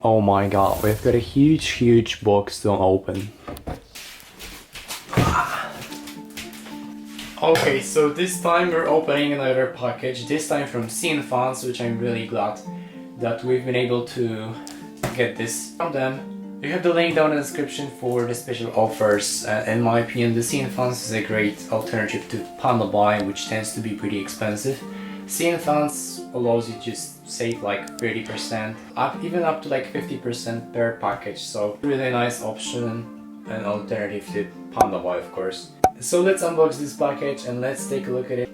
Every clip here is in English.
Oh my god, we've got a huge box to open. Okay, so this time we're opening another package, this time from CNfans, which I'm really glad that we've been able to get this from them. You have the link down in the description for the special offers. In my opinion, the CNfans is a great alternative to Panda Buy, which tends to be pretty expensive. CNfans allows you to just save like 30%, even up to like 50% per package, so really nice option and alternative to Panda Buy, of course. So let's unbox this package and let's take a look at it.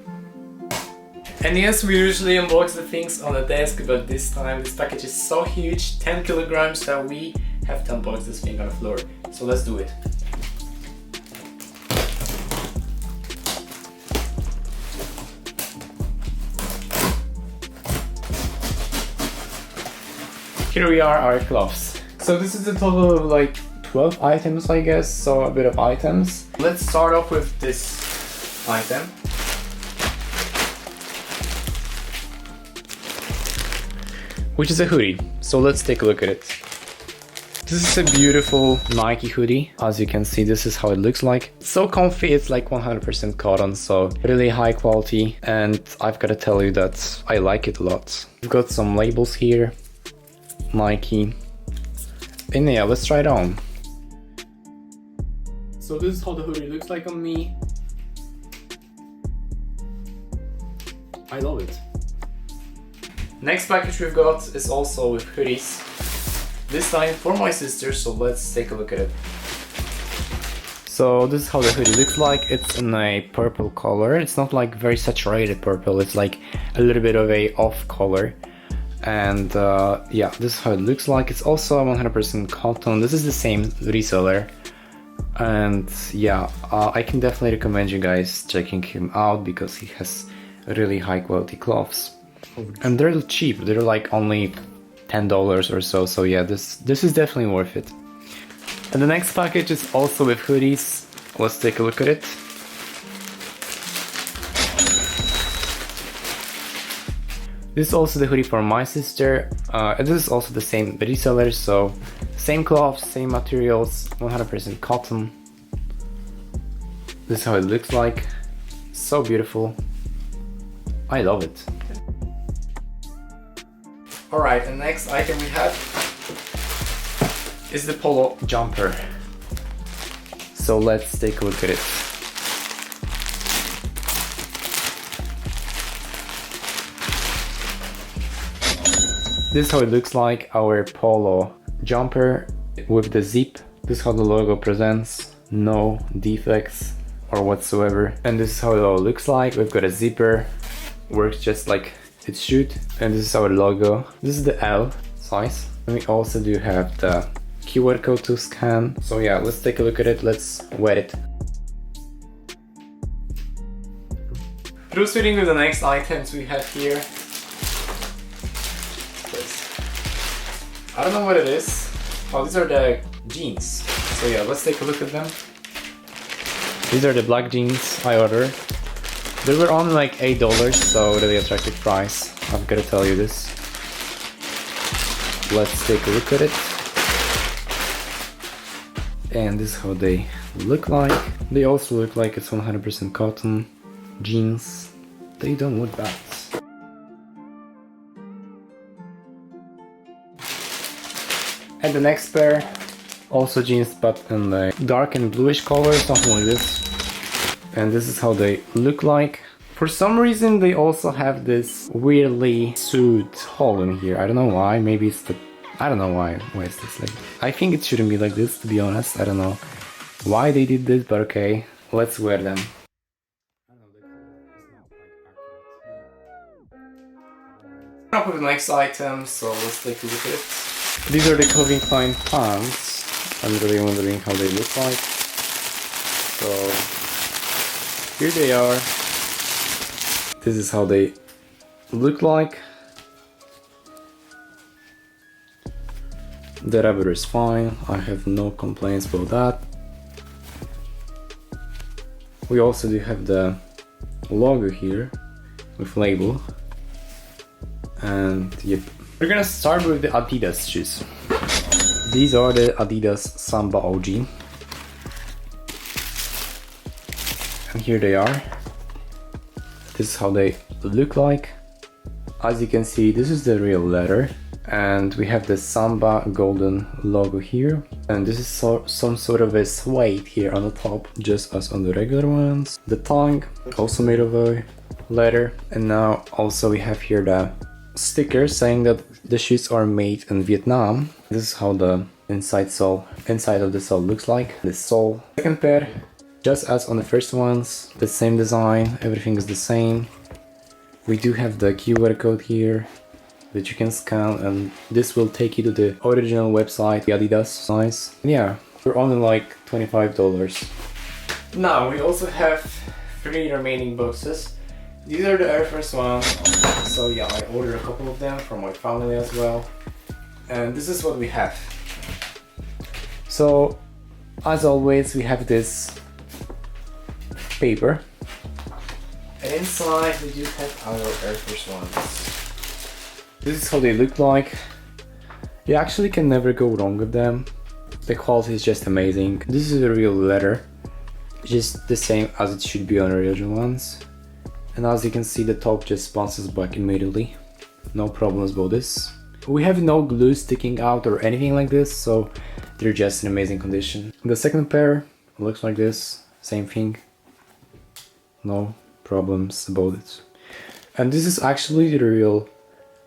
And yes, we usually unbox the things on the desk, but this time this package is so huge, 10 kilograms, that we have to unbox this thing on the floor. So let's do it. Here we are, our gloves. So this is a total of like 12 items, I guess, so a bit of items. Let's start off with this item. Which is a hoodie, so let's take a look at it. This is a beautiful Nike hoodie. As you can see, this is how it looks like. So comfy, it's like 100% cotton, so really high quality, and I've got to tell you that I like it a lot. We've got some labels here, Nike, and yeah, let's try it on. So this is how the hoodie looks like on me. I love it. Next package we've got is also with hoodies. This time for my sister, so let's take a look at it. So this is how the hoodie looks like. It's in a purple color. It's not like very saturated purple, it's like a little bit of a off color. And yeah, this is how it looks like. It's also 100% cotton. This is the same reseller. And yeah, I can definitely recommend you guys checking him out because he has really high quality cloths. And they're cheap, they're like only $10 or so, so yeah, this is definitely worth it. And the next package is also with hoodies. Let's take a look at it. This is also the hoodie for my sister. This is also the same reseller, so same cloths, same materials, 100% cotton. This is how it looks like. So beautiful. I love it. Alright, the next item we have is the polo jumper. So let's take a look at it. This is how it looks like, our polo jumper with the zip. This is how the logo presents, no defects or whatsoever. And this is how it all looks like. We've got a zipper, works just like it should. And this is our logo. This is the L size. And we also do have the QR code to scan. So yeah, let's take a look at it, let's wear it. Proceeding with the next items we have here. I don't know what it is. Oh, these are the jeans. So yeah, let's take a look at them. These are the black jeans I ordered. They were only like $8, so really attractive price. I've got to tell you this. Let's take a look at it. And this is how they look like. They also look like it's 100% cotton jeans. They don't look bad. And the next pair, also jeans but in the dark and bluish color, something like this. And this is how they look like. For some reason they also have this weirdly sewed hole in here. I don't know why, maybe it's the... I don't know why is this like... I think it shouldn't be like this, to be honest. I don't know why they did this, but okay. Let's wear them. Up with the next item, so let's take a look at it. These are the Calvin Klein pants. I'm really wondering how they look like. So here they are. This is how they look like. The rubber is fine. I have no complaints about that. We also do have the logo here with label. And yep. We're gonna start with the Adidas shoes. These are the Adidas Samba OG. And here they are. This is how they look like. As you can see, this is the real leather. And we have the Samba golden logo here. And this is some sort of a suede here on the top, just as on the regular ones. The tongue, also made of a leather. And now also we have here the sticker saying that the shoes are made in Vietnam. This is how the inside of the sole looks like. The sole. Second pair, just as on the first ones, the same design, everything is the same. We do have the QR code here that you can scan, and this will take you to the original website, the Adidas size. Yeah, we're only like $25. Now we also have 3 remaining boxes. These are the Air Force ones. So yeah, I ordered a couple of them for my family as well. And this is what we have. So, as always, we have this paper. And inside we do have our Air Force ones. This is how they look like. You actually can never go wrong with them. The quality is just amazing. This is a real leather. Just the same as it should be on original ones. And as you can see, the top just bounces back immediately. No problems about this. We have no glue sticking out or anything like this, so they're just in amazing condition. The second pair looks like this, same thing. No problems about it. And this is actually the real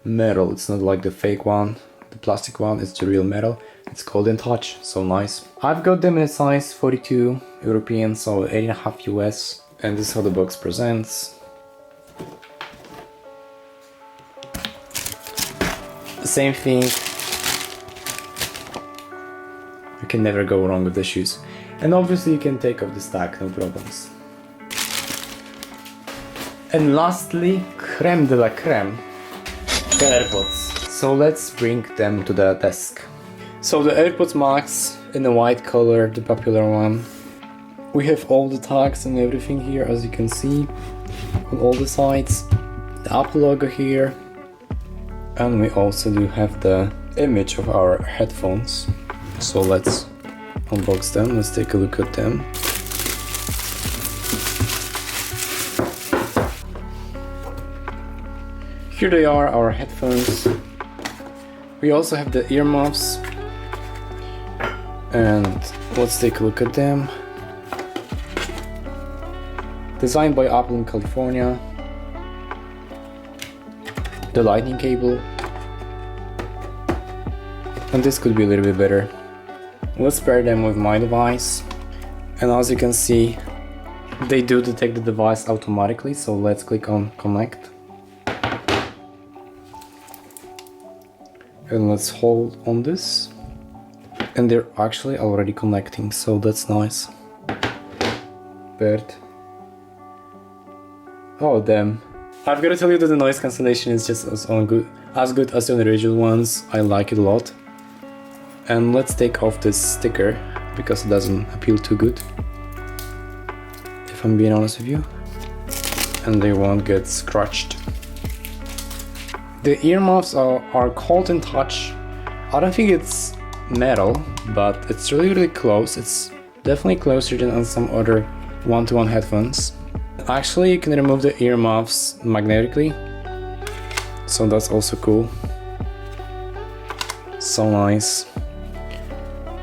metal. It's not like the fake one, the plastic one. It's the real metal. It's Golden Touch, so nice. I've got them in a size 42 European, so 8.5 US. And this is how the box presents. Same thing. You can never go wrong with the shoes. And obviously you can take off the stack, no problems. And lastly, creme de la creme, the AirPods. So let's bring them to the desk. So the AirPods Max in the white color, the popular one. We have all the tags and everything here, as you can see, on all the sides. The Apple logo here. And we also do have the image of our headphones. So let's unbox them, let's take a look at them. Here they are, our headphones. We also have the earmuffs. And let's take a look at them. Designed by Apple in California. The lightning cable. And this could be a little bit better. Let's pair them with my device. And as you can see, they do detect the device automatically, so let's click on connect. And let's hold on this. And they're actually already connecting, so that's nice. Paired. Oh damn. I've got to tell you that the noise cancellation is just as good as the original ones. I like it a lot. And let's take off this sticker because it doesn't appeal too good, if I'm being honest with you. And they won't get scratched. The earmuffs are Golden Touch. I don't think it's metal, but it's really close. It's definitely closer than on some other one-to-one headphones. Actually, you can remove the earmuffs magnetically, so that's also cool. So nice.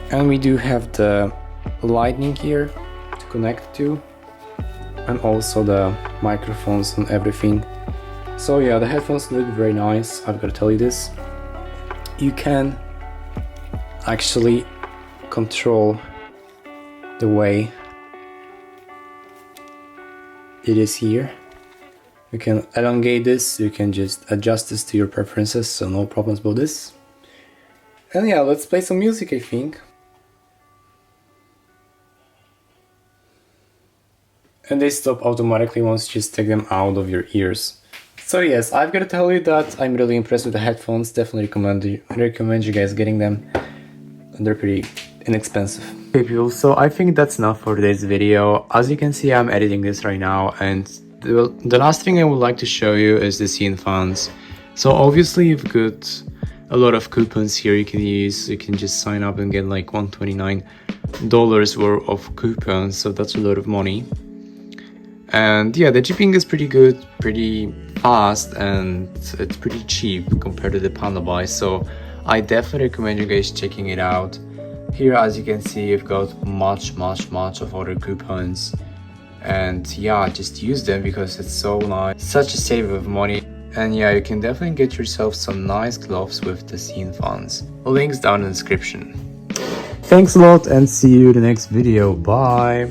And we do have the lightning here to connect to, and also the microphones and everything. So yeah, the headphones look very nice, I've got to tell you this. You can actually control the way it is here. You can elongate this, you can just adjust this to your preferences, so no problems about this. And yeah, let's play some music, I think. And they stop automatically once you just take them out of your ears. So yes, I've got to tell you that I'm really impressed with the headphones. Definitely recommend you guys getting them. And they're pretty inexpensive. Okay people, so I think that's enough for today's video. As you can see, I'm editing this right now, and the last thing I would like to show you is the CNfans. So obviously you've got a lot of coupons here you can use. You can just sign up and get like $129 worth of coupons, so that's a lot of money. And yeah, the shipping is pretty good, pretty fast, and it's pretty cheap compared to the Panda Buy, so I definitely recommend you guys checking it out. Here, as you can see, you've got much of other coupons, and yeah, just use them because it's so nice, such a save of money. And yeah, you can definitely get yourself some nice gloves with the CNfans. Links down in the description. Thanks a lot and see you in the next video. Bye!